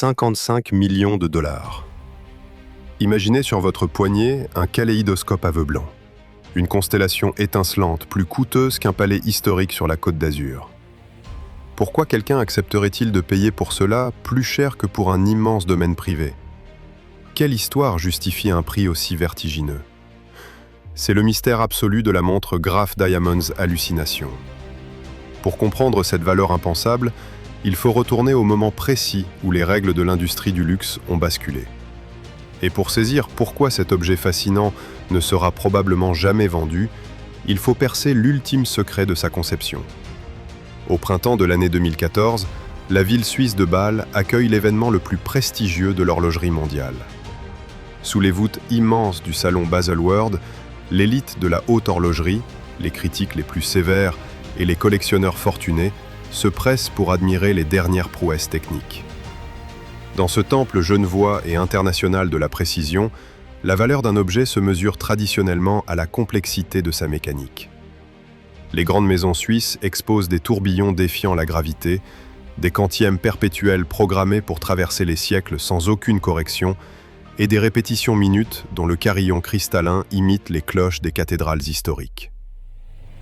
55 millions de dollars. Imaginez sur votre poignet un kaléidoscope aveuglant, une constellation étincelante plus coûteuse qu'un palais historique sur la Côte d'Azur. Pourquoi quelqu'un accepterait-il de payer pour cela plus cher que pour un immense domaine privé? Quelle histoire justifie un prix aussi vertigineux? C'est le mystère absolu de la montre Graf Diamonds Hallucination. Pour comprendre cette valeur impensable, il faut retourner au moment précis où les règles de l'industrie du luxe ont basculé. Et pour saisir pourquoi cet objet fascinant ne sera probablement jamais vendu, il faut percer l'ultime secret de sa conception. Au printemps de l'année 2014, la ville suisse de Bâle accueille l'événement le plus prestigieux de l'horlogerie mondiale. Sous les voûtes immenses du salon Baselworld, l'élite de la haute horlogerie, les critiques les plus sévères et les collectionneurs fortunés se pressent pour admirer les dernières prouesses techniques. Dans ce temple genevois et international de la précision, la valeur d'un objet se mesure traditionnellement à la complexité de sa mécanique. Les grandes maisons suisses exposent des tourbillons défiant la gravité, des quantièmes perpétuels programmés pour traverser les siècles sans aucune correction, et des répétitions minutes dont le carillon cristallin imite les cloches des cathédrales historiques.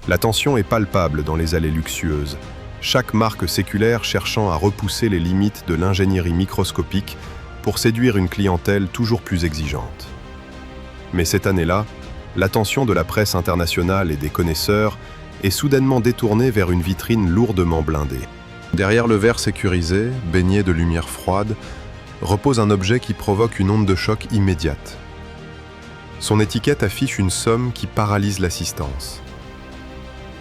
La tension est palpable dans les allées luxueuses, chaque marque séculaire cherchant à repousser les limites de l'ingénierie microscopique pour séduire une clientèle toujours plus exigeante. Mais cette année-là, l'attention de la presse internationale et des connaisseurs est soudainement détournée vers une vitrine lourdement blindée. Derrière le verre sécurisé, baigné de lumière froide, repose un objet qui provoque une onde de choc immédiate. Son étiquette affiche une somme qui paralyse l'assistance.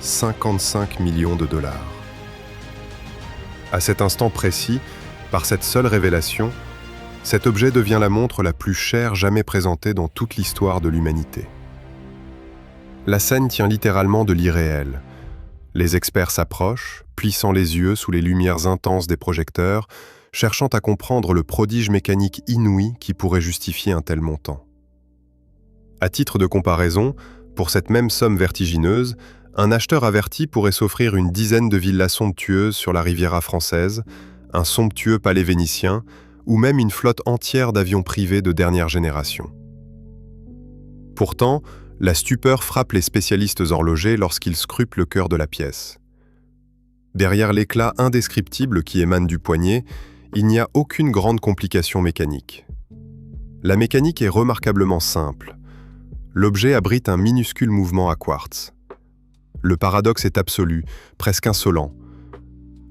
55 millions de dollars. À cet instant précis, par cette seule révélation, cet objet devient la montre la plus chère jamais présentée dans toute l'histoire de l'humanité. La scène tient littéralement de l'irréel. Les experts s'approchent, plissant les yeux sous les lumières intenses des projecteurs, cherchant à comprendre le prodige mécanique inouï qui pourrait justifier un tel montant. À titre de comparaison, pour cette même somme vertigineuse, un acheteur averti pourrait s'offrir une dizaine de villas somptueuses sur la Riviera française, un somptueux palais vénitien, ou même une flotte entière d'avions privés de dernière génération. Pourtant, la stupeur frappe les spécialistes horlogers lorsqu'ils scrutent le cœur de la pièce. Derrière l'éclat indescriptible qui émane du poignet, il n'y a aucune grande complication mécanique. La mécanique est remarquablement simple. L'objet abrite un minuscule mouvement à quartz. Le paradoxe est absolu, presque insolent.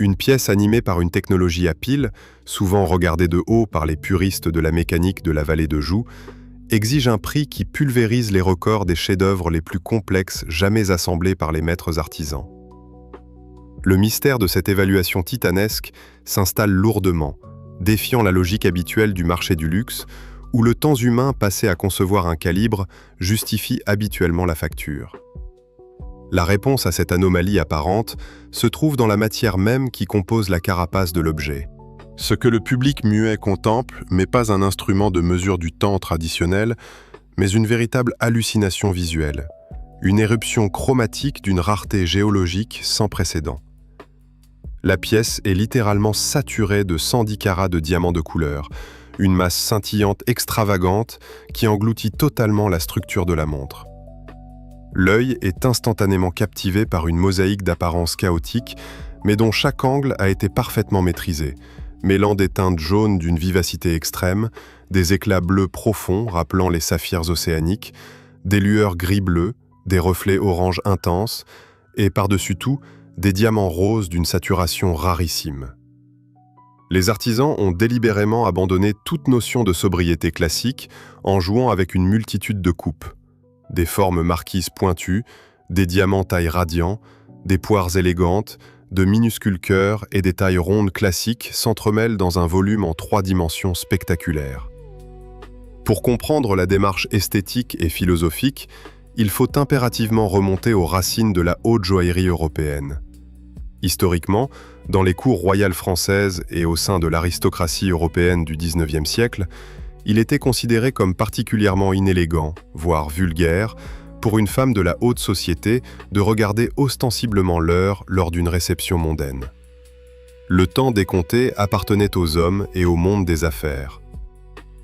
Une pièce animée par une technologie à pile, souvent regardée de haut par les puristes de la mécanique de la vallée de Joux, exige un prix qui pulvérise les records des chefs-d'œuvre les plus complexes jamais assemblés par les maîtres artisans. Le mystère de cette évaluation titanesque s'installe lourdement, défiant la logique habituelle du marché du luxe, où le temps humain passé à concevoir un calibre justifie habituellement la facture. La réponse à cette anomalie apparente se trouve dans la matière même qui compose la carapace de l'objet. Ce que le public muet contemple n'est pas un instrument de mesure du temps traditionnel, mais une véritable hallucination visuelle, une éruption chromatique d'une rareté géologique sans précédent. La pièce est littéralement saturée de 110 carats de diamants de couleur, une masse scintillante extravagante qui engloutit totalement la structure de la montre. L'œil est instantanément captivé par une mosaïque d'apparence chaotique, mais dont chaque angle a été parfaitement maîtrisé, mêlant des teintes jaunes d'une vivacité extrême, des éclats bleus profonds rappelant les saphirs océaniques, des lueurs gris-bleu, des reflets orange intenses, et par-dessus tout, des diamants roses d'une saturation rarissime. Les artisans ont délibérément abandonné toute notion de sobriété classique en jouant avec une multitude de coupes. Des formes marquises pointues, des diamants taille radiants, des poires élégantes, de minuscules cœurs et des tailles rondes classiques s'entremêlent dans un volume en 3 dimensions spectaculaires. Pour comprendre la démarche esthétique et philosophique, il faut impérativement remonter aux racines de la haute joaillerie européenne. Historiquement, dans les cours royales françaises et au sein de l'aristocratie européenne du XIXe siècle, il était considéré comme particulièrement inélégant, voire vulgaire, pour une femme de la haute société de regarder ostensiblement l'heure lors d'une réception mondaine. Le temps décompté appartenait aux hommes et au monde des affaires.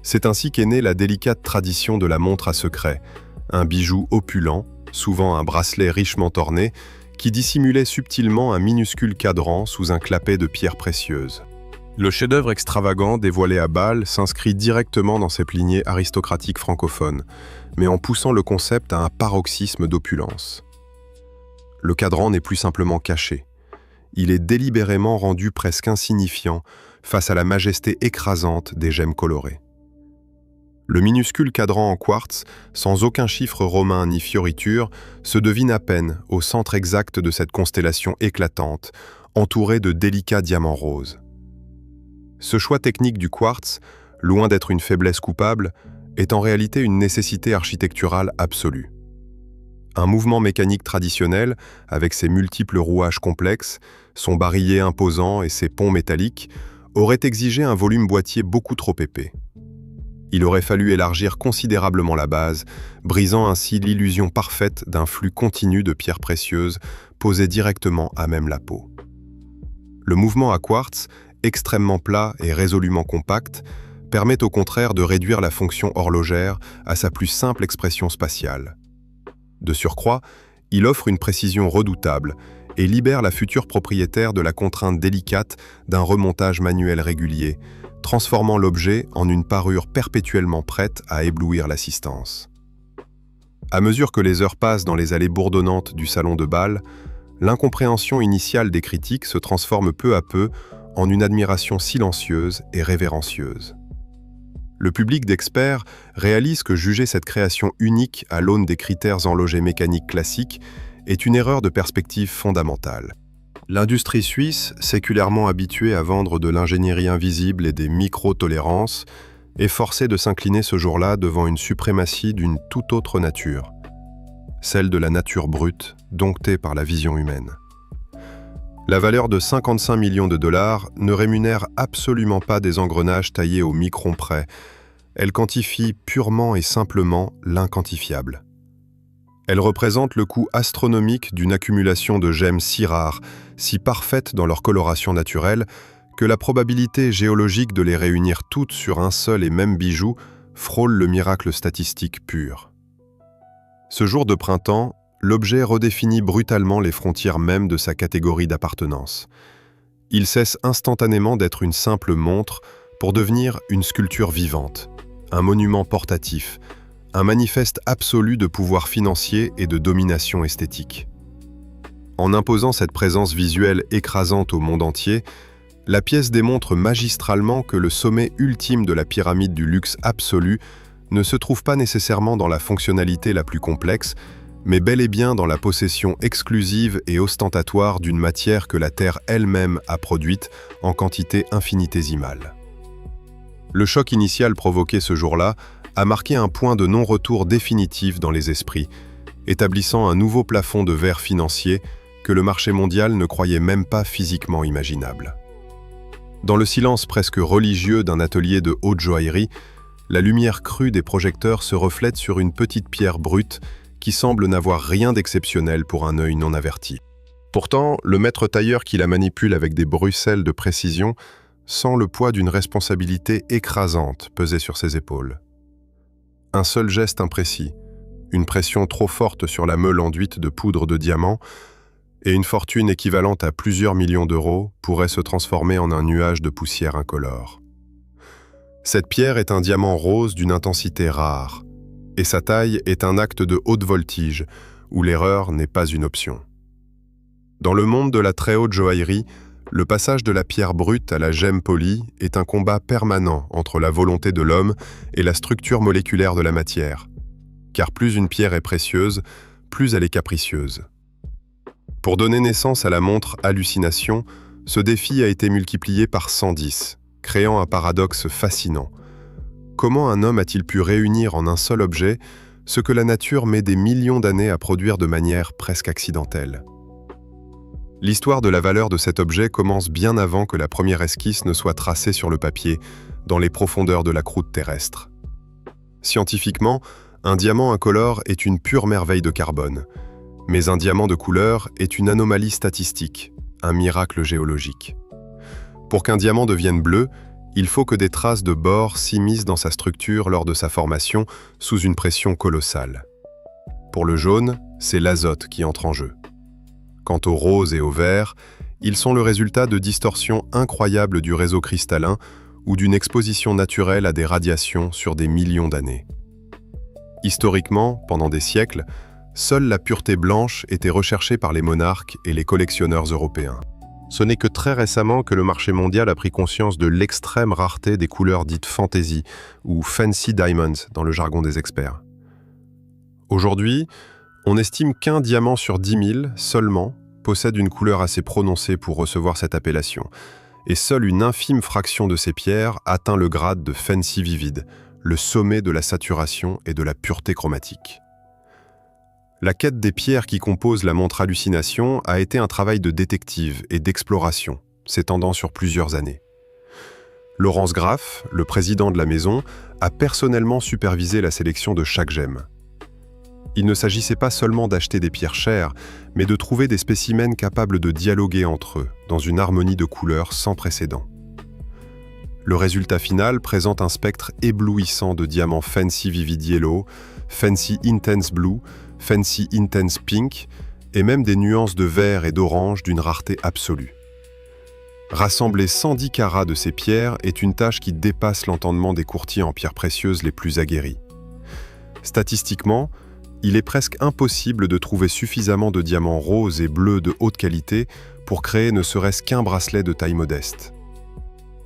C'est ainsi qu'est née la délicate tradition de la montre à secret, un bijou opulent, souvent un bracelet richement orné, qui dissimulait subtilement un minuscule cadran sous un clapet de pierres précieuses. Le chef-d'œuvre extravagant dévoilé à Bâle s'inscrit directement dans cette lignée aristocratique francophone, mais en poussant le concept à un paroxysme d'opulence. Le cadran n'est plus simplement caché. Il est délibérément rendu presque insignifiant face à la majesté écrasante des gemmes colorées. Le minuscule cadran en quartz, sans aucun chiffre romain ni fioriture, se devine à peine au centre exact de cette constellation éclatante, entourée de délicats diamants roses. Ce choix technique du quartz, loin d'être une faiblesse coupable, est en réalité une nécessité architecturale absolue. Un mouvement mécanique traditionnel, avec ses multiples rouages complexes, son barillet imposant et ses ponts métalliques, aurait exigé un volume boîtier beaucoup trop épais. Il aurait fallu élargir considérablement la base, brisant ainsi l'illusion parfaite d'un flux continu de pierres précieuses posées directement à même la peau. Le mouvement à quartz, extrêmement plat et résolument compact, permet au contraire de réduire la fonction horlogère à sa plus simple expression spatiale. De surcroît, il offre une précision redoutable et libère la future propriétaire de la contrainte délicate d'un remontage manuel régulier, transformant l'objet en une parure perpétuellement prête à éblouir l'assistance. À mesure que les heures passent dans les allées bourdonnantes du salon de Bâle, l'incompréhension initiale des critiques se transforme peu à peu en une admiration silencieuse et révérencieuse. Le public d'experts réalise que juger cette création unique à l'aune des critères horlogers mécaniques classiques est une erreur de perspective fondamentale. L'industrie suisse, séculairement habituée à vendre de l'ingénierie invisible et des micro-tolérances, est forcée de s'incliner ce jour-là devant une suprématie d'une toute autre nature, celle de la nature brute, domptée par la vision humaine. La valeur de 55 millions de dollars ne rémunère absolument pas des engrenages taillés au micron près, elle quantifie purement et simplement l'inquantifiable. Elle représente le coût astronomique d'une accumulation de gemmes si rares, si parfaites dans leur coloration naturelle, que la probabilité géologique de les réunir toutes sur un seul et même bijou frôle le miracle statistique pur. Ce jour de printemps, l'objet redéfinit brutalement les frontières mêmes de sa catégorie d'appartenance. Il cesse instantanément d'être une simple montre pour devenir une sculpture vivante, un monument portatif, un manifeste absolu de pouvoir financier et de domination esthétique. En imposant cette présence visuelle écrasante au monde entier, la pièce démontre magistralement que le sommet ultime de la pyramide du luxe absolu ne se trouve pas nécessairement dans la fonctionnalité la plus complexe, mais bel et bien dans la possession exclusive et ostentatoire d'une matière que la Terre elle-même a produite en quantité infinitésimale. Le choc initial provoqué ce jour-là a marqué un point de non-retour définitif dans les esprits, établissant un nouveau plafond de verre financier que le marché mondial ne croyait même pas physiquement imaginable. Dans le silence presque religieux d'un atelier de haute joaillerie, la lumière crue des projecteurs se reflète sur une petite pierre brute qui semble n'avoir rien d'exceptionnel pour un œil non averti. Pourtant, le maître tailleur qui la manipule avec des bruxelles de précision sent le poids d'une responsabilité écrasante peser sur ses épaules. Un seul geste imprécis, une pression trop forte sur la meule enduite de poudre de diamant, et une fortune équivalente à plusieurs millions d'euros pourrait se transformer en un nuage de poussière incolore. Cette pierre est un diamant rose d'une intensité rare, et sa taille est un acte de haute voltige, où l'erreur n'est pas une option. Dans le monde de la très haute joaillerie, le passage de la pierre brute à la gemme polie est un combat permanent entre la volonté de l'homme et la structure moléculaire de la matière, car plus une pierre est précieuse, plus elle est capricieuse. Pour donner naissance à la montre hallucination, ce défi a été multiplié par 110, créant un paradoxe fascinant. Comment un homme a-t-il pu réunir en un seul objet ce que la nature met des millions d'années à produire de manière presque accidentelle ? L'histoire de la valeur de cet objet commence bien avant que la première esquisse ne soit tracée sur le papier, dans les profondeurs de la croûte terrestre. Scientifiquement, un diamant incolore est une pure merveille de carbone, mais un diamant de couleur est une anomalie statistique, un miracle géologique. Pour qu'un diamant devienne bleu, il faut que des traces de bore s'immiscent dans sa structure lors de sa formation sous une pression colossale. Pour le jaune, c'est l'azote qui entre en jeu. Quant au rose et au vert, ils sont le résultat de distorsions incroyables du réseau cristallin ou d'une exposition naturelle à des radiations sur des millions d'années. Historiquement, pendant des siècles, seule la pureté blanche était recherchée par les monarques et les collectionneurs européens. Ce n'est que très récemment que le marché mondial a pris conscience de l'extrême rareté des couleurs dites fantasy ou fancy diamonds dans le jargon des experts. Aujourd'hui, on estime qu'un diamant sur 10 000 seulement possède une couleur assez prononcée pour recevoir cette appellation, et seule une infime fraction de ces pierres atteint le grade de fancy vivide, le sommet de la saturation et de la pureté chromatique. La quête des pierres qui composent la montre hallucination a été un travail de détective et d'exploration, s'étendant sur plusieurs années. Laurence Graff, le président de la maison, a personnellement supervisé la sélection de chaque gemme. Il ne s'agissait pas seulement d'acheter des pierres chères, mais de trouver des spécimens capables de dialoguer entre eux, dans une harmonie de couleurs sans précédent. Le résultat final présente un spectre éblouissant de diamants Fancy Vivid Yellow, Fancy Intense Blue, Fancy Intense Pink, et même des nuances de vert et d'orange d'une rareté absolue. Rassembler 110 carats de ces pierres est une tâche qui dépasse l'entendement des courtiers en pierres précieuses les plus aguerris. Statistiquement, il est presque impossible de trouver suffisamment de diamants roses et bleus de haute qualité pour créer ne serait-ce qu'un bracelet de taille modeste.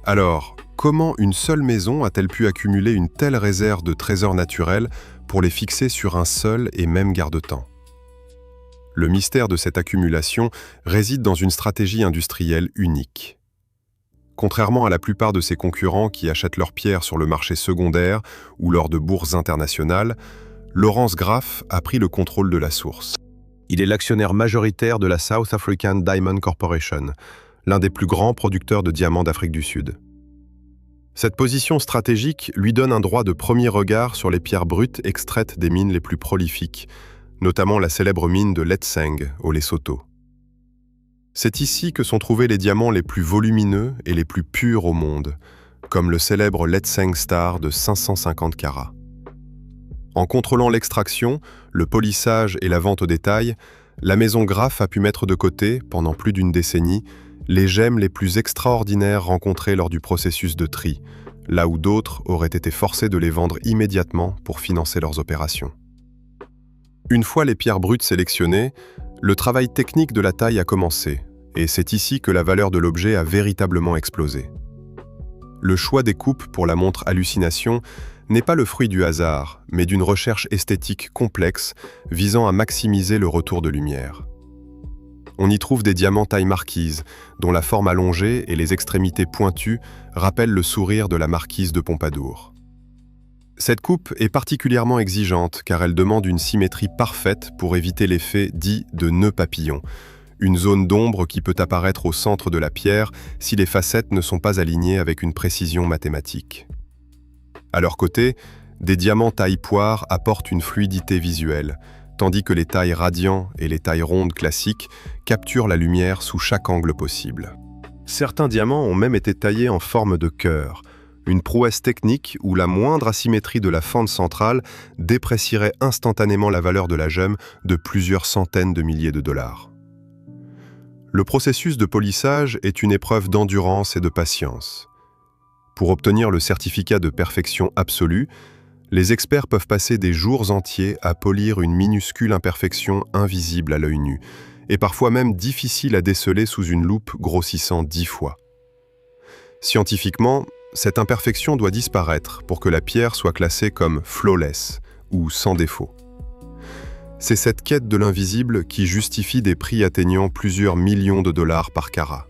Alors, comment une seule maison a-t-elle pu accumuler une telle réserve de trésors naturels pour les fixer sur un seul et même garde-temps? Le mystère de cette accumulation réside dans une stratégie industrielle unique. Contrairement à la plupart de ses concurrents qui achètent leurs pierres sur le marché secondaire ou lors de bourses internationales, Laurence Graff a pris le contrôle de la source. Il est l'actionnaire majoritaire de la South African Diamond Corporation, l'un des plus grands producteurs de diamants d'Afrique du Sud. Cette position stratégique lui donne un droit de premier regard sur les pierres brutes extraites des mines les plus prolifiques, notamment la célèbre mine de Letseng, au Lesotho. C'est ici que sont trouvés les diamants les plus volumineux et les plus purs au monde, comme le célèbre Letseng Star de 550 carats. En contrôlant l'extraction, le polissage et la vente au détail, la maison Graff a pu mettre de côté, pendant plus d'une décennie, les gemmes les plus extraordinaires rencontrées lors du processus de tri, là où d'autres auraient été forcés de les vendre immédiatement pour financer leurs opérations. Une fois les pierres brutes sélectionnées, le travail technique de la taille a commencé, et c'est ici que la valeur de l'objet a véritablement explosé. Le choix des coupes pour la montre hallucination n'est pas le fruit du hasard, mais d'une recherche esthétique complexe visant à maximiser le retour de lumière. On y trouve des diamants taille marquise, dont la forme allongée et les extrémités pointues rappellent le sourire de la marquise de Pompadour. Cette coupe est particulièrement exigeante car elle demande une symétrie parfaite pour éviter l'effet dit de nœud papillon, une zone d'ombre qui peut apparaître au centre de la pierre si les facettes ne sont pas alignées avec une précision mathématique. À leur côté, des diamants taille poire apportent une fluidité visuelle, tandis que les tailles radiants et les tailles rondes classiques capturent la lumière sous chaque angle possible. Certains diamants ont même été taillés en forme de cœur, une prouesse technique où la moindre asymétrie de la fente centrale déprécierait instantanément la valeur de la gemme de plusieurs centaines de milliers de dollars. Le processus de polissage est une épreuve d'endurance et de patience. Pour obtenir le certificat de perfection absolue, les experts peuvent passer des jours entiers à polir une minuscule imperfection invisible à l'œil nu, et parfois même difficile à déceler sous une loupe grossissant 10 fois. Scientifiquement, cette imperfection doit disparaître pour que la pierre soit classée comme « flawless » ou « sans défaut ». C'est cette quête de l'invisible qui justifie des prix atteignant plusieurs millions de dollars par carat.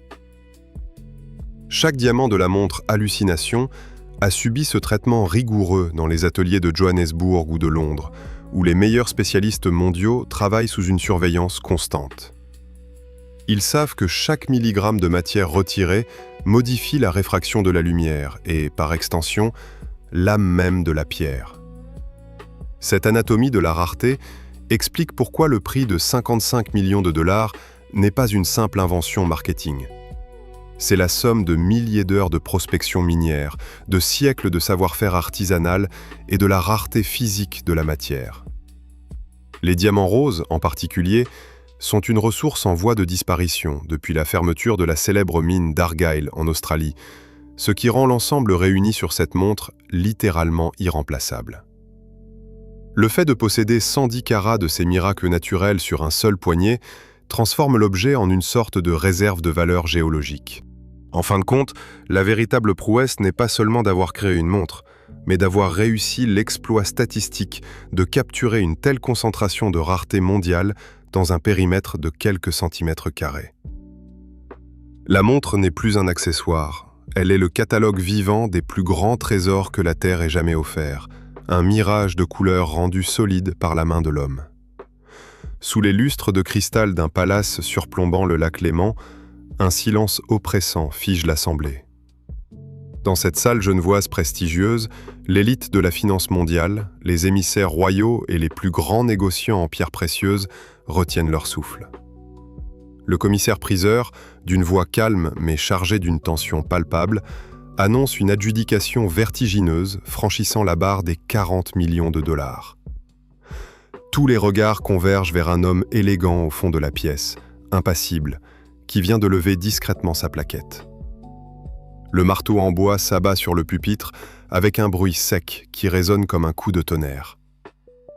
Chaque diamant de la montre hallucination a subi ce traitement rigoureux dans les ateliers de Johannesburg ou de Londres, où les meilleurs spécialistes mondiaux travaillent sous une surveillance constante. Ils savent que chaque milligramme de matière retirée modifie la réfraction de la lumière et, par extension, l'âme même de la pierre. Cette anatomie de la rareté explique pourquoi le prix de 55 millions de dollars n'est pas une simple invention marketing. C'est la somme de milliers d'heures de prospection minière, de siècles de savoir-faire artisanal et de la rareté physique de la matière. Les diamants roses, en particulier, sont une ressource en voie de disparition depuis la fermeture de la célèbre mine d'Argyle en Australie, ce qui rend l'ensemble réuni sur cette montre littéralement irremplaçable. Le fait de posséder 110 carats de ces miracles naturels sur un seul poignet transforme l'objet en une sorte de réserve de valeur géologique. En fin de compte, la véritable prouesse n'est pas seulement d'avoir créé une montre, mais d'avoir réussi l'exploit statistique de capturer une telle concentration de rareté mondiale dans un périmètre de quelques centimètres carrés. La montre n'est plus un accessoire, elle est le catalogue vivant des plus grands trésors que la Terre ait jamais offert, un mirage de couleurs rendu solide par la main de l'homme. Sous les lustres de cristal d'un palace surplombant le lac Léman, un silence oppressant fige l'assemblée. Dans cette salle genevoise prestigieuse, l'élite de la finance mondiale, les émissaires royaux et les plus grands négociants en pierres précieuses retiennent leur souffle. Le commissaire-priseur, d'une voix calme mais chargée d'une tension palpable, annonce une adjudication vertigineuse franchissant la barre des 40 millions de dollars. Tous les regards convergent vers un homme élégant au fond de la pièce, impassible, qui vient de lever discrètement sa plaquette. Le marteau en bois s'abat sur le pupitre avec un bruit sec qui résonne comme un coup de tonnerre.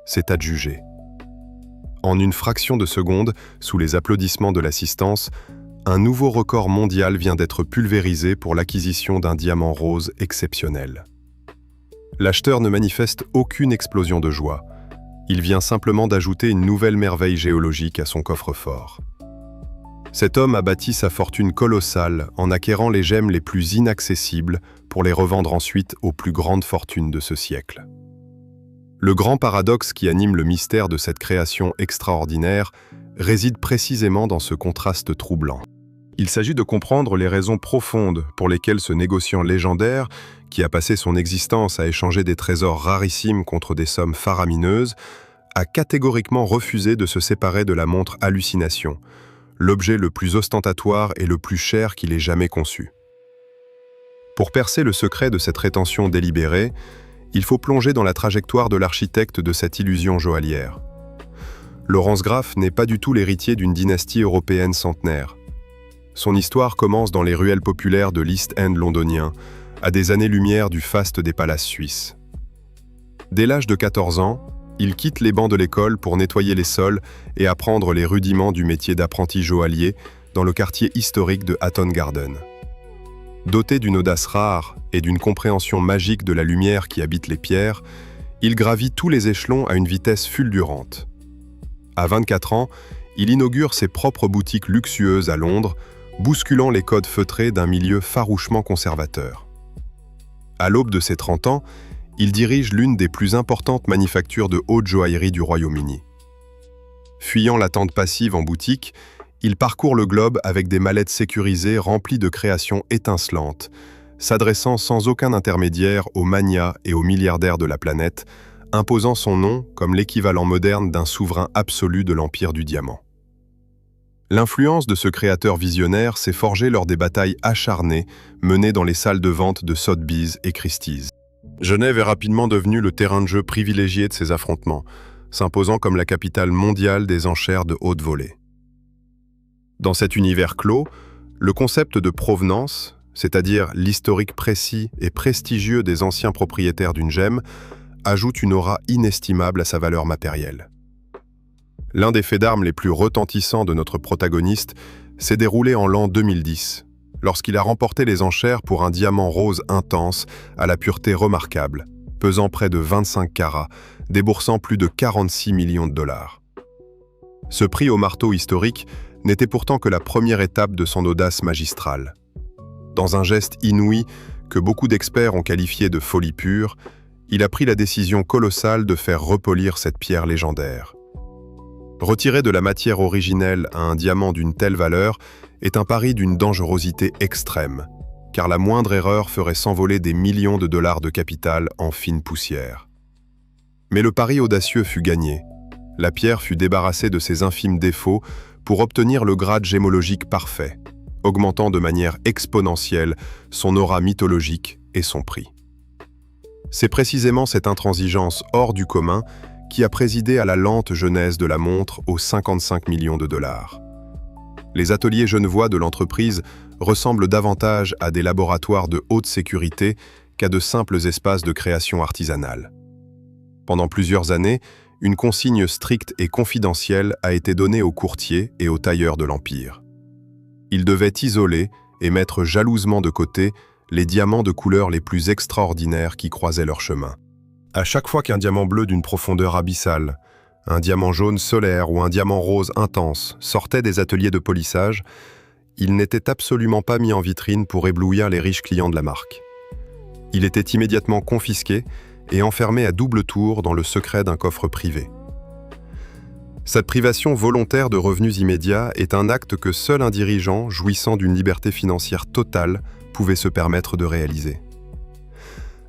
C'est adjugé. En une fraction de seconde, sous les applaudissements de l'assistance, un nouveau record mondial vient d'être pulvérisé pour l'acquisition d'un diamant rose exceptionnel. L'acheteur ne manifeste aucune explosion de joie. Il vient simplement d'ajouter une nouvelle merveille géologique à son coffre-fort. Cet homme a bâti sa fortune colossale en acquérant les gemmes les plus inaccessibles pour les revendre ensuite aux plus grandes fortunes de ce siècle. Le grand paradoxe qui anime le mystère de cette création extraordinaire réside précisément dans ce contraste troublant. Il s'agit de comprendre les raisons profondes pour lesquelles ce négociant légendaire, qui a passé son existence à échanger des trésors rarissimes contre des sommes faramineuses, a catégoriquement refusé de se séparer de la montre Hallucination, l'objet le plus ostentatoire et le plus cher qu'il ait jamais conçu. Pour percer le secret de cette rétention délibérée, il faut plonger dans la trajectoire de l'architecte de cette illusion joaillière. Laurence Graff n'est pas du tout l'héritier d'une dynastie européenne centenaire. Son histoire commence dans les ruelles populaires de l'East End londonien, à des années-lumière du faste des palaces suisses. Dès l'âge de 14 ans, il quitte les bancs de l'école pour nettoyer les sols et apprendre les rudiments du métier d'apprenti joaillier dans le quartier historique de Hatton Garden. Doté d'une audace rare et d'une compréhension magique de la lumière qui habite les pierres, il gravit tous les échelons à une vitesse fulgurante. À 24 ans, il inaugure ses propres boutiques luxueuses à Londres, bousculant les codes feutrés d'un milieu farouchement conservateur. À l'aube de ses 30 ans, il dirige l'une des plus importantes manufactures de haute joaillerie du Royaume-Uni. Fuyant l'attente passive en boutique, il parcourt le globe avec des mallettes sécurisées remplies de créations étincelantes, s'adressant sans aucun intermédiaire aux magnats et aux milliardaires de la planète, imposant son nom comme l'équivalent moderne d'un souverain absolu de l'empire du diamant. L'influence de ce créateur visionnaire s'est forgée lors des batailles acharnées menées dans les salles de vente de Sotheby's et Christie's. Genève est rapidement devenue le terrain de jeu privilégié de ces affrontements, s'imposant comme la capitale mondiale des enchères de haute volée. Dans cet univers clos, le concept de provenance, c'est-à-dire l'historique précis et prestigieux des anciens propriétaires d'une gemme, ajoute une aura inestimable à sa valeur matérielle. L'un des faits d'armes les plus retentissants de notre protagoniste s'est déroulé en l'an 2010, lorsqu'il a remporté les enchères pour un diamant rose intense à la pureté remarquable, pesant près de 25 carats, déboursant plus de 46 millions de dollars. Ce prix au marteau historique n'était pourtant que la première étape de son audace magistrale. Dans un geste inouï que beaucoup d'experts ont qualifié de folie pure, il a pris la décision colossale de faire repolir cette pierre légendaire. Retirer de la matière originelle à un diamant d'une telle valeur est un pari d'une dangerosité extrême, car la moindre erreur ferait s'envoler des millions de dollars de capital en fine poussière. Mais le pari audacieux fut gagné. La pierre fut débarrassée de ses infimes défauts pour obtenir le grade gémologique parfait, augmentant de manière exponentielle son aura mythologique et son prix. C'est précisément cette intransigeance hors du commun qui a présidé à la lente genèse de la montre aux 55 millions de dollars. Les ateliers genevois de l'entreprise ressemblent davantage à des laboratoires de haute sécurité qu'à de simples espaces de création artisanale. Pendant plusieurs années, une consigne stricte et confidentielle a été donnée aux courtiers et aux tailleurs de l'Empire. Ils devaient isoler et mettre jalousement de côté les diamants de couleurs les plus extraordinaires qui croisaient leur chemin. À chaque fois qu'un diamant bleu d'une profondeur abyssale, un diamant jaune solaire ou un diamant rose intense sortait des ateliers de polissage, il n'était absolument pas mis en vitrine pour éblouir les riches clients de la marque. Il était immédiatement confisqué et enfermé à double tour dans le secret d'un coffre privé. Cette privation volontaire de revenus immédiats est un acte que seul un dirigeant jouissant d'une liberté financière totale pouvait se permettre de réaliser.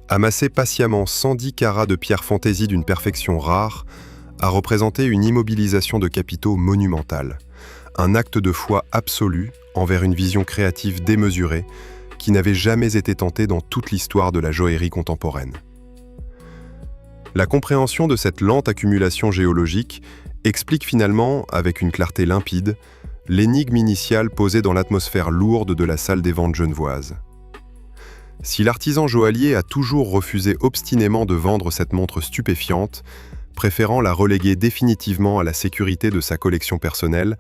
Amasser patiemment 110 carats de pierre fantaisie d'une perfection rare a représenté une immobilisation de capitaux monumentale, un acte de foi absolu envers une vision créative démesurée qui n'avait jamais été tentée dans toute l'histoire de la joaillerie contemporaine. La compréhension de cette lente accumulation géologique explique finalement, avec une clarté limpide, l'énigme initiale posée dans l'atmosphère lourde de la salle des ventes genevoise. Si l'artisan joaillier a toujours refusé obstinément de vendre cette montre stupéfiante, préférant la reléguer définitivement à la sécurité de sa collection personnelle,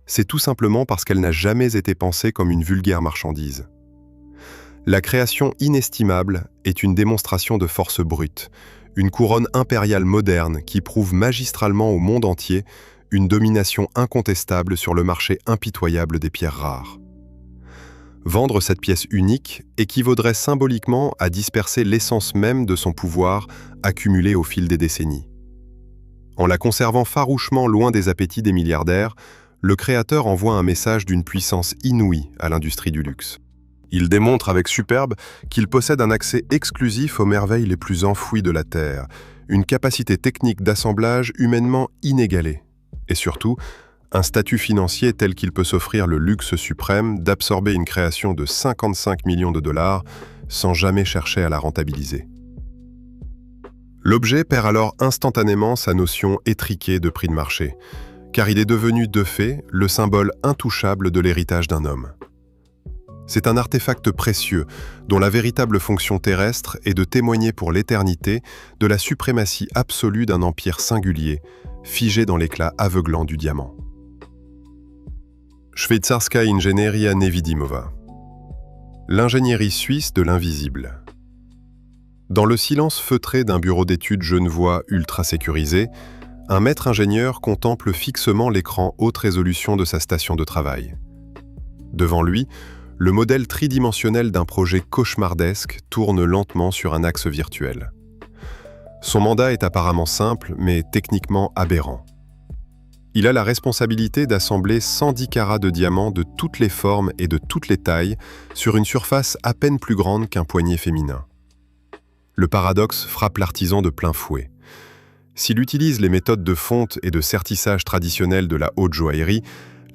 c'est tout simplement parce qu'elle n'a jamais été pensée comme une vulgaire marchandise. La création inestimable est une démonstration de force brute, une couronne impériale moderne qui prouve magistralement au monde entier une domination incontestable sur le marché impitoyable des pierres rares. Vendre cette pièce unique équivaudrait symboliquement à disperser l'essence même de son pouvoir accumulé au fil des décennies. En la conservant farouchement loin des appétits des milliardaires, le créateur envoie un message d'une puissance inouïe à l'industrie du luxe. Il démontre avec superbe qu'il possède un accès exclusif aux merveilles les plus enfouies de la Terre, une capacité technique d'assemblage humainement inégalée, et surtout, un statut financier tel qu'il peut s'offrir le luxe suprême d'absorber une création de 55 millions de dollars sans jamais chercher à la rentabiliser. L'objet perd alors instantanément sa notion étriquée de prix de marché, car il est devenu de fait le symbole intouchable de l'héritage d'un homme. C'est un artefact précieux dont la véritable fonction terrestre est de témoigner pour l'éternité de la suprématie absolue d'un empire singulier, figé dans l'éclat aveuglant du diamant. Szwajcarska Inżynieria Niewidymowa. L'ingénierie suisse de l'invisible. Dans le silence feutré d'un bureau d'études genevois ultra sécurisé, un maître ingénieur contemple fixement l'écran haute résolution de sa station de travail. Devant lui, le modèle tridimensionnel d'un projet cauchemardesque tourne lentement sur un axe virtuel. Son mandat est apparemment simple, mais techniquement aberrant. Il a la responsabilité d'assembler 110 carats de diamants de toutes les formes et de toutes les tailles sur une surface à peine plus grande qu'un poignet féminin. Le paradoxe frappe l'artisan de plein fouet. S'il utilise les méthodes de fonte et de sertissage traditionnelles de la haute joaillerie,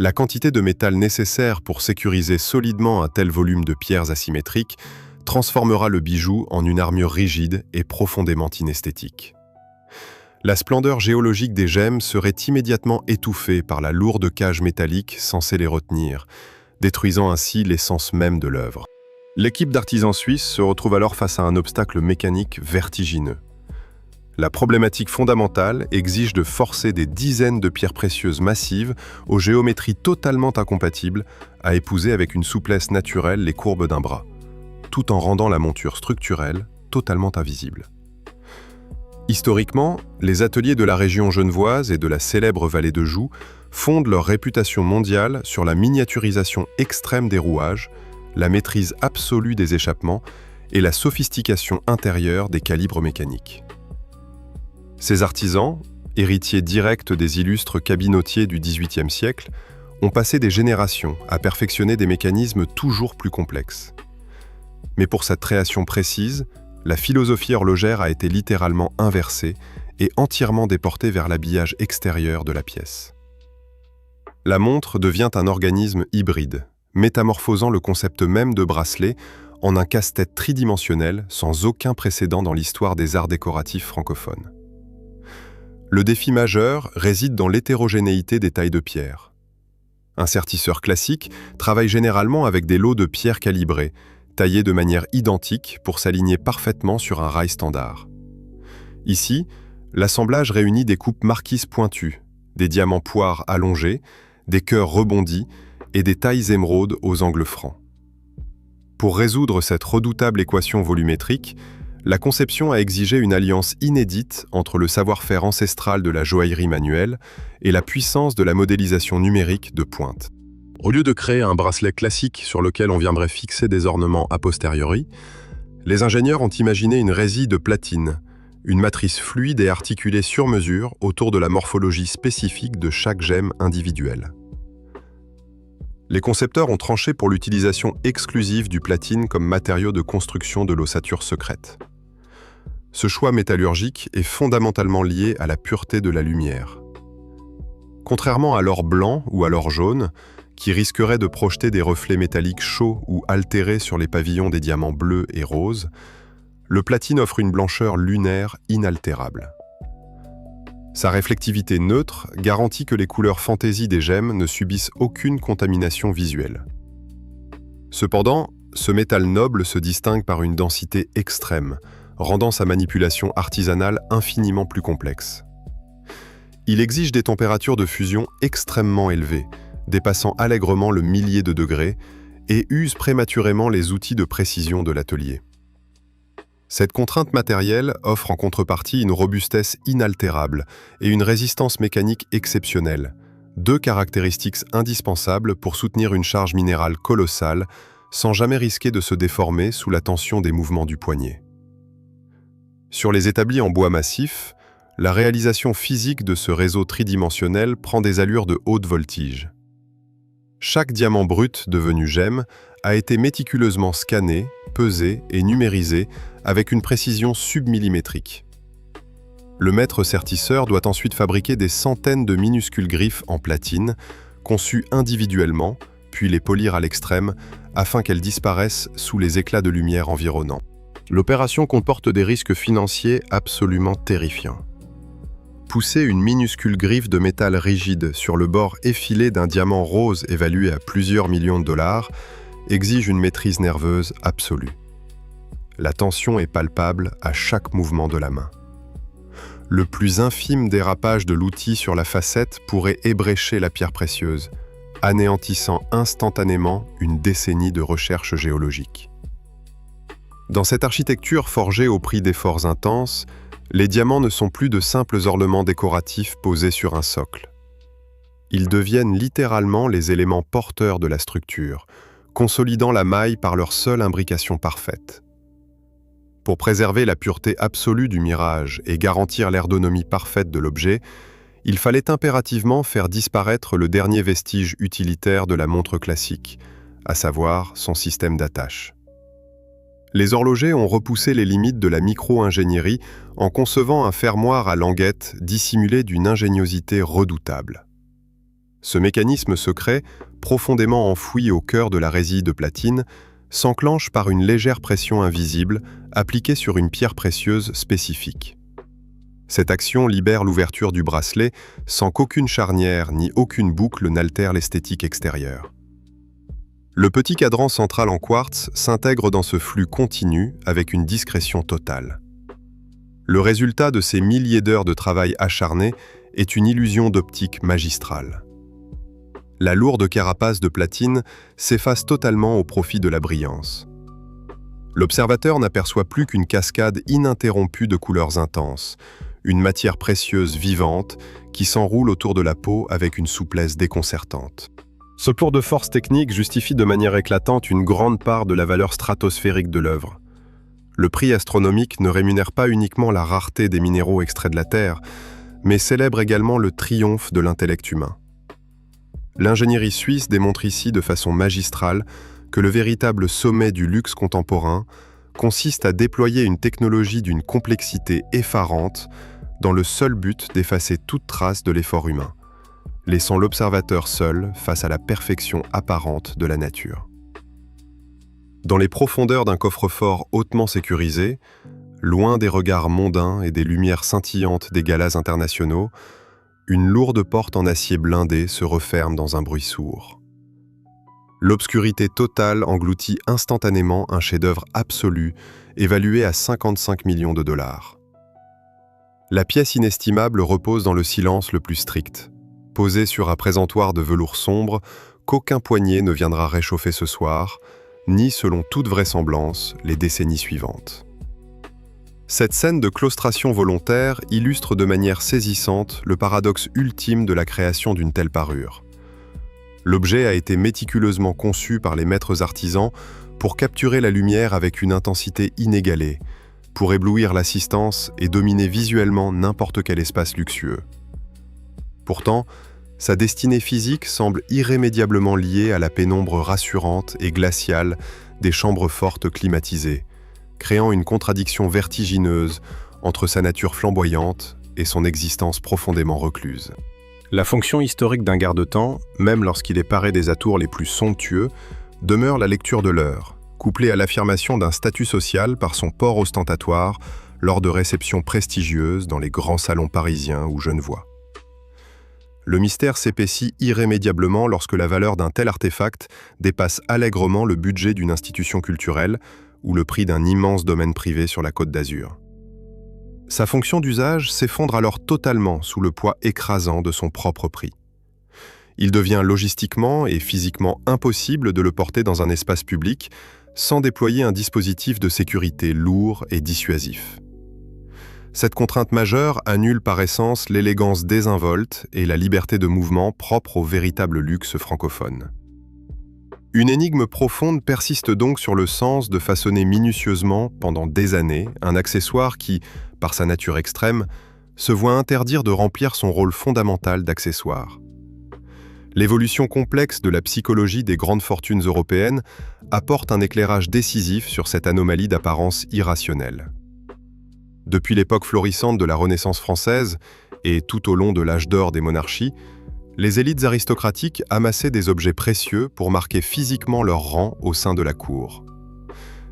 la quantité de métal nécessaire pour sécuriser solidement un tel volume de pierres asymétriques transformera le bijou en une armure rigide et profondément inesthétique. La splendeur géologique des gemmes serait immédiatement étouffée par la lourde cage métallique censée les retenir, détruisant ainsi l'essence même de l'œuvre. L'équipe d'artisans suisses se retrouve alors face à un obstacle mécanique vertigineux. La problématique fondamentale exige de forcer des dizaines de pierres précieuses massives aux géométries totalement incompatibles à épouser avec une souplesse naturelle les courbes d'un bras, tout en rendant la monture structurelle totalement invisible. Historiquement, les ateliers de la région genevoise et de la célèbre vallée de Joux fondent leur réputation mondiale sur la miniaturisation extrême des rouages, la maîtrise absolue des échappements et la sophistication intérieure des calibres mécaniques. Ces artisans, héritiers directs des illustres cabinotiers du XVIIIe siècle, ont passé des générations à perfectionner des mécanismes toujours plus complexes. Mais pour cette création précise, la philosophie horlogère a été littéralement inversée et entièrement déportée vers l'habillage extérieur de la pièce. La montre devient un organisme hybride, métamorphosant le concept même de bracelet en un casse-tête tridimensionnel sans aucun précédent dans l'histoire des arts décoratifs francophones. Le défi majeur réside dans l'hétérogénéité des tailles de pierre. Un sertisseur classique travaille généralement avec des lots de pierres calibrées, taillés de manière identique pour s'aligner parfaitement sur un rail standard. Ici, l'assemblage réunit des coupes marquises pointues, des diamants poires allongés, des cœurs rebondis et des tailles émeraudes aux angles francs. Pour résoudre cette redoutable équation volumétrique, la conception a exigé une alliance inédite entre le savoir-faire ancestral de la joaillerie manuelle et la puissance de la modélisation numérique de pointe. Au lieu de créer un bracelet classique sur lequel on viendrait fixer des ornements a posteriori, les ingénieurs ont imaginé une résille de platine, une matrice fluide et articulée sur mesure autour de la morphologie spécifique de chaque gemme individuelle. Les concepteurs ont tranché pour l'utilisation exclusive du platine comme matériau de construction de l'ossature secrète. Ce choix métallurgique est fondamentalement lié à la pureté de la lumière. Contrairement à l'or blanc ou à l'or jaune, qui risquerait de projeter des reflets métalliques chauds ou altérés sur les pavillons des diamants bleus et roses, le platine offre une blancheur lunaire inaltérable. Sa réflectivité neutre garantit que les couleurs fantaisie des gemmes ne subissent aucune contamination visuelle. Cependant, ce métal noble se distingue par une densité extrême, rendant sa manipulation artisanale infiniment plus complexe. Il exige des températures de fusion extrêmement élevées, dépassant allègrement le millier de degrés, et use prématurément les outils de précision de l'atelier. Cette contrainte matérielle offre en contrepartie une robustesse inaltérable et une résistance mécanique exceptionnelle, deux caractéristiques indispensables pour soutenir une charge minérale colossale sans jamais risquer de se déformer sous la tension des mouvements du poignet. Sur les établis en bois massif, la réalisation physique de ce réseau tridimensionnel prend des allures de haute voltige. Chaque diamant brut devenu gemme a été méticuleusement scanné, pesé et numérisé avec une précision submillimétrique. Le maître sertisseur doit ensuite fabriquer des centaines de minuscules griffes en platine, conçues individuellement, puis les polir à l'extrême afin qu'elles disparaissent sous les éclats de lumière environnants. L'opération comporte des risques financiers absolument terrifiants. Pousser une minuscule griffe de métal rigide sur le bord effilé d'un diamant rose évalué à plusieurs millions de dollars exige une maîtrise nerveuse absolue. La tension est palpable à chaque mouvement de la main. Le plus infime dérapage de l'outil sur la facette pourrait ébrécher la pierre précieuse, anéantissant instantanément une décennie de recherche géologique. Dans cette architecture forgée au prix d'efforts intenses, les diamants ne sont plus de simples ornements décoratifs posés sur un socle. Ils deviennent littéralement les éléments porteurs de la structure, consolidant la maille par leur seule imbrication parfaite. Pour préserver la pureté absolue du mirage et garantir l'ergonomie parfaite de l'objet, il fallait impérativement faire disparaître le dernier vestige utilitaire de la montre classique, à savoir son système d'attache. Les horlogers ont repoussé les limites de la micro-ingénierie en concevant un fermoir à languette dissimulé d'une ingéniosité redoutable. Ce mécanisme secret, profondément enfoui au cœur de la résille de platine, s'enclenche par une légère pression invisible appliquée sur une pierre précieuse spécifique. Cette action libère l'ouverture du bracelet sans qu'aucune charnière ni aucune boucle n'altère l'esthétique extérieure. Le petit cadran central en quartz s'intègre dans ce flux continu avec une discrétion totale. Le résultat de ces milliers d'heures de travail acharné est une illusion d'optique magistrale. La lourde carapace de platine s'efface totalement au profit de la brillance. L'observateur n'aperçoit plus qu'une cascade ininterrompue de couleurs intenses, une matière précieuse vivante qui s'enroule autour de la peau avec une souplesse déconcertante. Ce tour de force technique justifie de manière éclatante une grande part de la valeur stratosphérique de l'œuvre. Le prix astronomique ne rémunère pas uniquement la rareté des minéraux extraits de la Terre, mais célèbre également le triomphe de l'intellect humain. L'ingénierie suisse démontre ici de façon magistrale que le véritable sommet du luxe contemporain consiste à déployer une technologie d'une complexité effarante dans le seul but d'effacer toute trace de l'effort humain, laissant l'observateur seul face à la perfection apparente de la nature. Dans les profondeurs d'un coffre-fort hautement sécurisé, loin des regards mondains et des lumières scintillantes des galas internationaux, une lourde porte en acier blindé se referme dans un bruit sourd. L'obscurité totale engloutit instantanément un chef-d'œuvre absolu, évalué à 55 millions de dollars. La pièce inestimable repose dans le silence le plus strict, posée sur un présentoir de velours sombre qu'aucun poignet ne viendra réchauffer ce soir, ni selon toute vraisemblance les décennies suivantes. Cette scène de claustration volontaire illustre de manière saisissante le paradoxe ultime de la création d'une telle parure. L'objet a été méticuleusement conçu par les maîtres artisans pour capturer la lumière avec une intensité inégalée, pour éblouir l'assistance et dominer visuellement n'importe quel espace luxueux. Pourtant, sa destinée physique semble irrémédiablement liée à la pénombre rassurante et glaciale des chambres fortes climatisées, créant une contradiction vertigineuse entre sa nature flamboyante et son existence profondément recluse. La fonction historique d'un garde-temps, même lorsqu'il est paré des atours les plus somptueux, demeure la lecture de l'heure, couplée à l'affirmation d'un statut social par son port ostentatoire lors de réceptions prestigieuses dans les grands salons parisiens ou genevois. Le mystère s'épaissit irrémédiablement lorsque la valeur d'un tel artefact dépasse allègrement le budget d'une institution culturelle ou le prix d'un immense domaine privé sur la Côte d'Azur. Sa fonction d'usage s'effondre alors totalement sous le poids écrasant de son propre prix. Il devient logistiquement et physiquement impossible de le porter dans un espace public sans déployer un dispositif de sécurité lourd et dissuasif. Cette contrainte majeure annule par essence l'élégance désinvolte et la liberté de mouvement propre au véritable luxe francophone. Une énigme profonde persiste donc sur le sens de façonner minutieusement, pendant des années, un accessoire qui, par sa nature extrême, se voit interdire de remplir son rôle fondamental d'accessoire. L'évolution complexe de la psychologie des grandes fortunes européennes apporte un éclairage décisif sur cette anomalie d'apparence irrationnelle. Depuis l'époque florissante de la Renaissance française et tout au long de l'âge d'or des monarchies, les élites aristocratiques amassaient des objets précieux pour marquer physiquement leur rang au sein de la cour.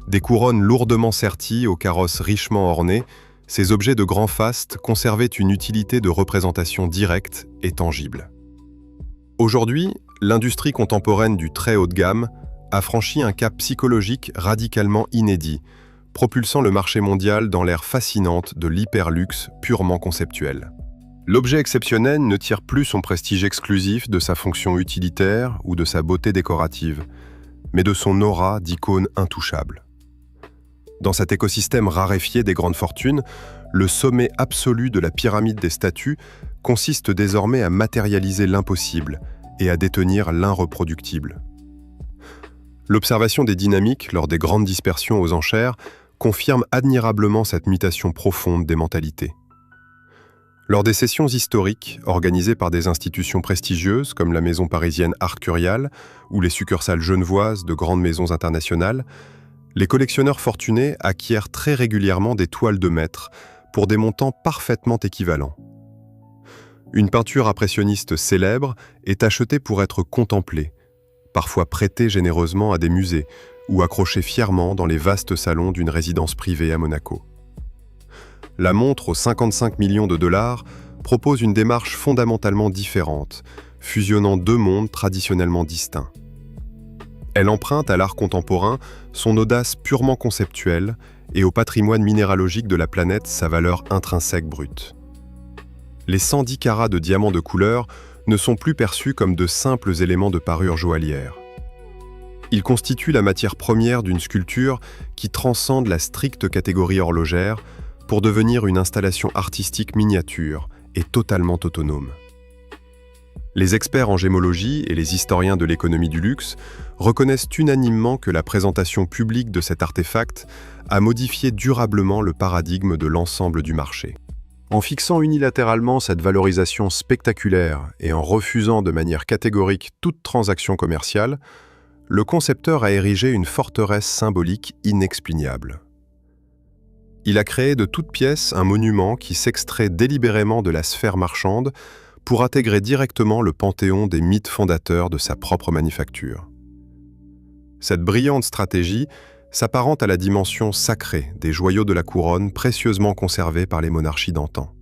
Des couronnes lourdement serties aux carrosses richement ornées, ces objets de grand faste conservaient une utilité de représentation directe et tangible. Aujourd'hui, l'industrie contemporaine du très haut de gamme a franchi un cap psychologique radicalement inédit, propulsant le marché mondial dans l'ère fascinante de l'hyperluxe purement conceptuel. L'objet exceptionnel ne tire plus son prestige exclusif de sa fonction utilitaire ou de sa beauté décorative, mais de son aura d'icône intouchable. Dans cet écosystème raréfié des grandes fortunes, le sommet absolu de la pyramide des statuts consiste désormais à matérialiser l'impossible et à détenir l'irreproductible. L'observation des dynamiques lors des grandes dispersions aux enchères confirme admirablement cette mutation profonde des mentalités. Lors des sessions historiques organisées par des institutions prestigieuses comme la maison parisienne Art Curial ou les succursales genevoises de grandes maisons internationales, les collectionneurs fortunés acquièrent très régulièrement des toiles de maître pour des montants parfaitement équivalents. Une peinture impressionniste célèbre est achetée pour être contemplée, parfois prêtée généreusement à des musées ou accrochée fièrement dans les vastes salons d'une résidence privée à Monaco. La montre aux 55 millions de dollars propose une démarche fondamentalement différente, fusionnant deux mondes traditionnellement distincts. Elle emprunte à l'art contemporain son audace purement conceptuelle et au patrimoine minéralogique de la planète sa valeur intrinsèque brute. Les 110 carats de diamants de couleur ne sont plus perçus comme de simples éléments de parure joaillière. Ils constituent la matière première d'une sculpture qui transcende la stricte catégorie horlogère pour devenir une installation artistique miniature et totalement autonome. Les experts en gémologie et les historiens de l'économie du luxe reconnaissent unanimement que la présentation publique de cet artefact a modifié durablement le paradigme de l'ensemble du marché. En fixant unilatéralement cette valorisation spectaculaire et en refusant de manière catégorique toute transaction commerciale, le concepteur a érigé une forteresse symbolique inexpugnable. Il a créé de toutes pièces un monument qui s'extrait délibérément de la sphère marchande pour intégrer directement le panthéon des mythes fondateurs de sa propre manufacture. Cette brillante stratégie s'apparente à la dimension sacrée des joyaux de la couronne précieusement conservés par les monarchies d'antan.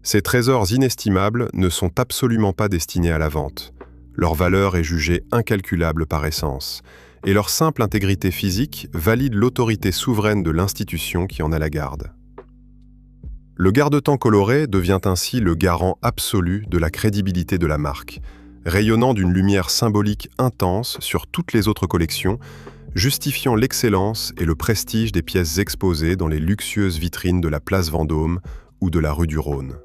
Ces trésors inestimables ne sont absolument pas destinés à la vente. Leur valeur est jugée incalculable par essence, et leur simple intégrité physique valide l'autorité souveraine de l'institution qui en a la garde. Le garde-temps coloré devient ainsi le garant absolu de la crédibilité de la marque, rayonnant d'une lumière symbolique intense sur toutes les autres collections, justifiant l'excellence et le prestige des pièces exposées dans les luxueuses vitrines de la place Vendôme ou de la rue du Rhône.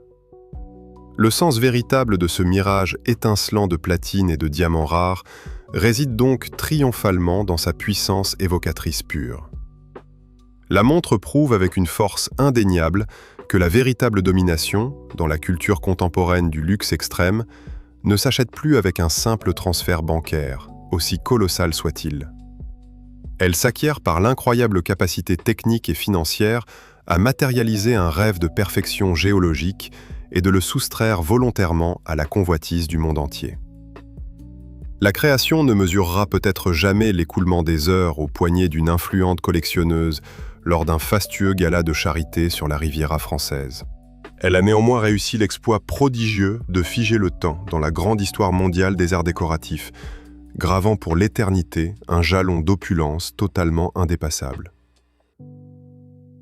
Le sens véritable de ce mirage étincelant de platine et de diamants rares réside donc triomphalement dans sa puissance évocatrice pure. La montre prouve avec une force indéniable que la véritable domination, dans la culture contemporaine du luxe extrême, ne s'achète plus avec un simple transfert bancaire, aussi colossal soit-il. Elle s'acquiert par l'incroyable capacité technique et financière à matérialiser un rêve de perfection géologique et de le soustraire volontairement à la convoitise du monde entier. La création ne mesurera peut-être jamais l'écoulement des heures au poignet d'une influente collectionneuse lors d'un fastueux gala de charité sur la Riviera française. Elle a néanmoins réussi l'exploit prodigieux de figer le temps dans la grande histoire mondiale des arts décoratifs, gravant pour l'éternité un jalon d'opulence totalement indépassable.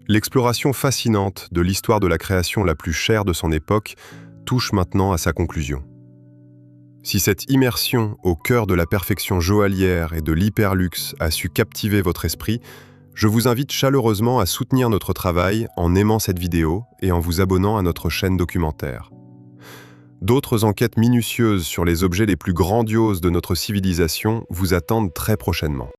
L'exploration fascinante de l'histoire de la création la plus chère de son époque touche maintenant à sa conclusion. Si cette immersion au cœur de la perfection joaillière et de l'hyperluxe a su captiver votre esprit, je vous invite chaleureusement à soutenir notre travail en aimant cette vidéo et en vous abonnant à notre chaîne documentaire. D'autres enquêtes minutieuses sur les objets les plus grandioses de notre civilisation vous attendent très prochainement.